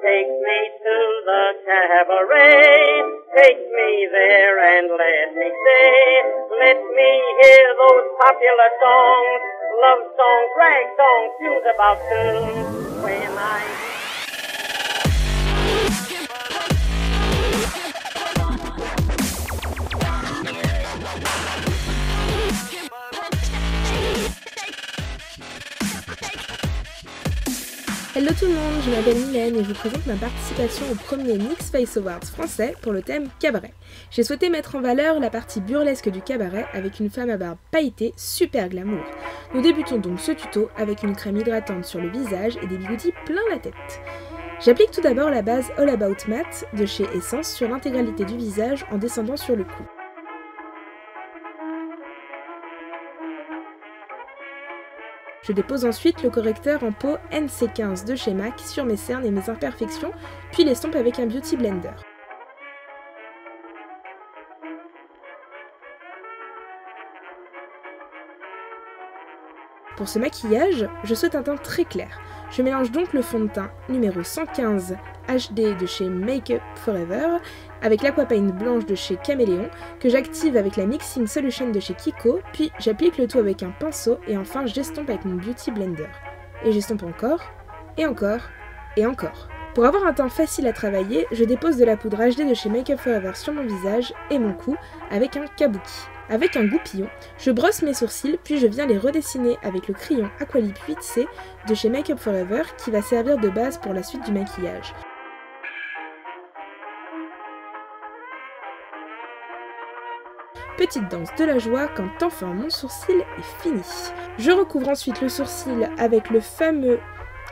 Take me to the cabaret, take me there and let me stay. Let me hear those popular songs, love songs, rag songs, tunes about tunes. When I Hello tout le monde, je m'appelle Mylène et je vous présente ma participation au premier Mix Face Awards français pour le thème cabaret. J'ai souhaité mettre en valeur la partie burlesque du cabaret avec une femme à barbe pailletée super glamour. Nous débutons donc ce tuto avec une crème hydratante sur le visage et des bigoudis plein la tête. J'applique tout d'abord la base All About Matte de chez Essence sur l'intégralité du visage en descendant sur le cou. Je dépose ensuite le correcteur en peau NC15 de chez MAC sur mes cernes et mes imperfections, puis l'estompe avec un Beauty Blender. Pour ce maquillage, je souhaite un teint très clair. Je mélange donc le fond de teint numéro 115 HD de chez Make Up Forever avec l'Aquapaint blanche de chez Caméléon que j'active avec la Mixing Solution de chez Kiko, puis j'applique le tout avec un pinceau et enfin j'estompe avec mon Beauty Blender. Et j'estompe encore, et encore, et encore. Pour avoir un teint facile à travailler, je dépose de la poudre HD de chez Make Up Forever sur mon visage et mon cou avec un kabuki. Avec un goupillon, je brosse mes sourcils puis je viens les redessiner avec le crayon Aqualip 8C de chez Make Up Forever qui va servir de base pour la suite du maquillage. Petite danse de la joie quand enfin mon sourcil est fini. Je recouvre ensuite le sourcil avec le fameux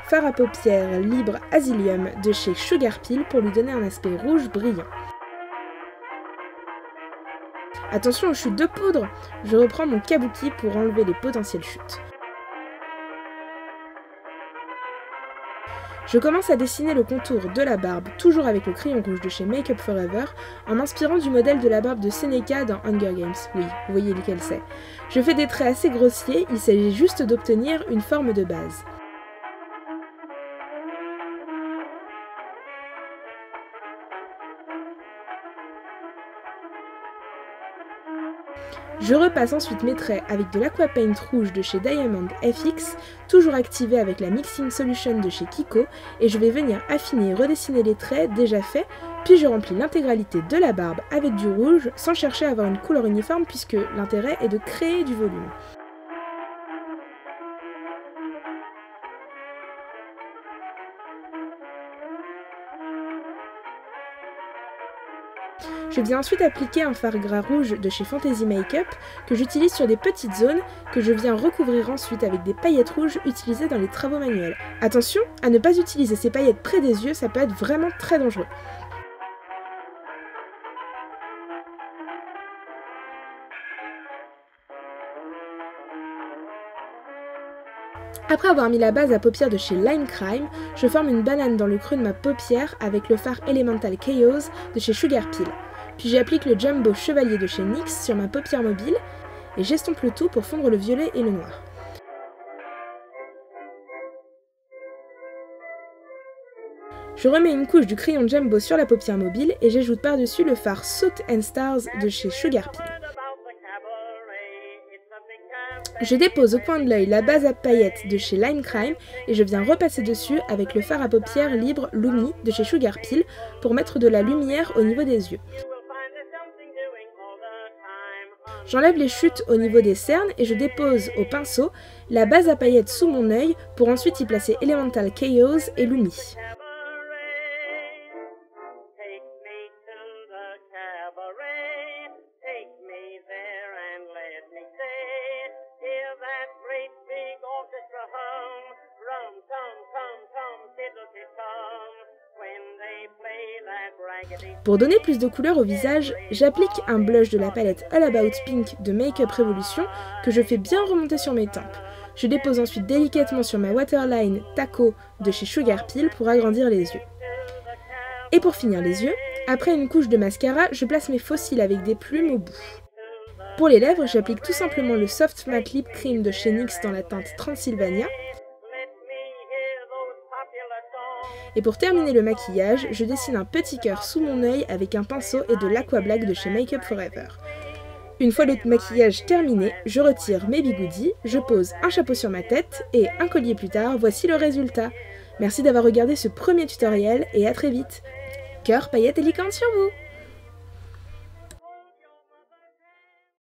fard à paupières libre Asilium de chez Sugar Pill pour lui donner un aspect rouge brillant. Attention aux chutes de poudre, je reprends mon kabuki pour enlever les potentielles chutes. Je commence à dessiner le contour de la barbe, toujours avec le crayon rouge de chez Make Up Forever, en m'inspirant du modèle de la barbe de Seneca dans Hunger Games. Oui, vous voyez lequel c'est. Je fais des traits assez grossiers, il s'agit juste d'obtenir une forme de base. Je repasse ensuite mes traits avec de l'Aquapaint rouge de chez Diamond FX, toujours activé avec la Mixing Solution de chez Kiko, et je vais venir affiner et redessiner les traits déjà faits, puis je remplis l'intégralité de la barbe avec du rouge sans chercher à avoir une couleur uniforme puisque l'intérêt est de créer du volume. Je viens ensuite appliquer un fard gras rouge de chez Fantasy Makeup que j'utilise sur des petites zones que je viens recouvrir ensuite avec des paillettes rouges utilisées dans les travaux manuels. Attention à ne pas utiliser ces paillettes près des yeux, ça peut être vraiment très dangereux. Après avoir mis la base à paupières de chez Lime Crime, je forme une banane dans le creux de ma paupière avec le fard Elemental Chaos de chez Sugar Pill. Puis j'applique le Jumbo Chevalier de chez NYX sur ma paupière mobile et j'estompe le tout pour fondre le violet et le noir. Je remets une couche du crayon Jumbo sur la paupière mobile et j'ajoute par-dessus le fard Soot and Stars de chez Sugar Pill. Je dépose au coin de l'œil la base à paillettes de chez Lime Crime et je viens repasser dessus avec le fard à paupières libre Lumi de chez Sugar Pill pour mettre de la lumière au niveau des yeux. J'enlève les chutes au niveau des cernes et je dépose au pinceau la base à paillettes sous mon œil pour ensuite y placer Elemental Chaos et Lumi. Pour donner plus de couleur au visage, j'applique un blush de la palette All About Pink de Make Up Revolution que je fais bien remonter sur mes tempes. Je dépose ensuite délicatement sur ma waterline Taco de chez Sugar Pill pour agrandir les yeux. Et pour finir les yeux, après une couche de mascara, je place mes faux cils avec des plumes au bout. Pour les lèvres, j'applique tout simplement le Soft Matte Lip Cream de chez NYX dans la teinte Transylvania. Et pour terminer le maquillage, je dessine un petit cœur sous mon œil avec un pinceau et de l'Aqua-Black de chez Make Up Forever. Une fois le maquillage terminé, je retire mes bigoudis, je pose un chapeau sur ma tête et un collier plus tard, voici le résultat. Merci d'avoir regardé ce premier tutoriel et à très vite. Cœur, paillettes et licorne sur vous!